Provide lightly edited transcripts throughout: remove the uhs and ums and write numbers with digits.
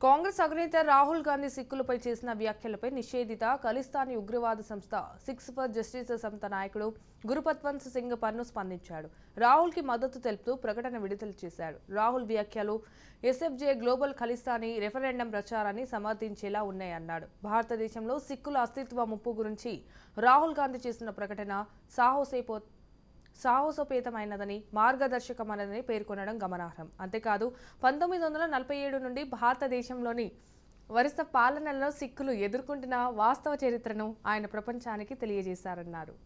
కాంగ్రెస్ అగ్రనేత రాహుల్ గాంధీ సిక్కులపై చేసిన వ్యాఖ్యలపై నిషేధిత ఖలిస్తానీ ఉగ్రవాద సంస్థ సిక్స్ ఫర్ జస్టిస్ సంస్థ నాయకుడు గురుపత్వంత్ సింగ్ పన్ను స్పందించాడు. రాహుల్ కి మద్దతు తెలుపుతూ ప్రకటన విడుదల చేశాడు. రాహుల్ వ్యాఖ్యలు ఎస్ఎఫ్జే గ్లోబల్ ఖలిస్తానీ రెఫరెండం ప్రచారాన్ని సమర్థించేలా ఉన్నాయన్నాడు. భారతదేశంలో సిక్కుల అస్తిత్వ ముప్పు గురించి రాహుల్ గాంధీ చేసిన ప్రకటన సాహసోపేతమైనదని మార్గదర్శకమైనదని పేర్కొనడం గమనార్హం. అంతేకాదు 1947 నుండి భారతదేశంలోని వరుస పాలనలలో సిక్కులు ఎదుర్కొంటున్న వాస్తవ చరిత్రను ఆయన ప్రపంచానికి తెలియజేశారన్నారు.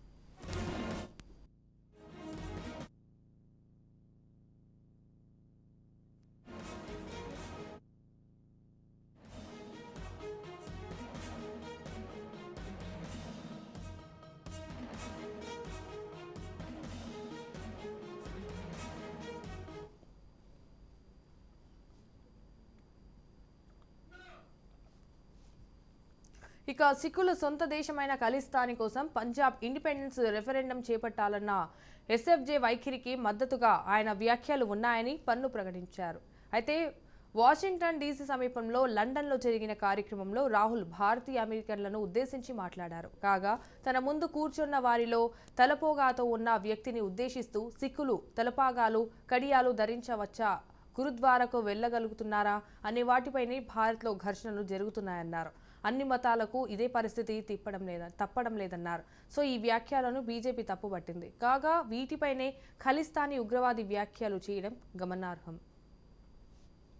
ఇక సిక్కుల సొంత దేశమైన ఖలిస్తానీ కోసం పంజాబ్ ఇండిపెండెన్స్ రెఫరెండం చేపట్టాలన్న ఎస్ఎఫ్జే వైఖరికి మద్దతుగా ఆయన వ్యాఖ్యలు ఉన్నాయని పన్ను ప్రకటించారు. అయితే వాషింగ్టన్ డీసీ సమీపంలో లండన్లో జరిగిన కార్యక్రమంలో రాహుల్ భారతీయ అమెరికన్లను ఉద్దేశించి మాట్లాడారు. కాగా తన ముందు కూర్చున్న వారిలో తలపోగాతో ఉన్న వ్యక్తిని ఉద్దేశిస్తూ సిక్కులు తలపాగాలు కడియాలు ధరించవచ్చా, గురుద్వారకు వెళ్లగలుగుతున్నారా అనే వాటిపైనే భారత్లో ఘర్షణలు జరుగుతున్నాయన్నారు. అన్ని మతాలకు ఇదే పరిస్థితి తప్పడం లేదన్నారు. సో ఈ వ్యాఖ్యలను బీజేపీ తప్పుపట్టింది. కాగా వీటిపైనే ఖలిస్తానీ ఉగ్రవాది వ్యాఖ్యలు చేయడం గమనార్హం.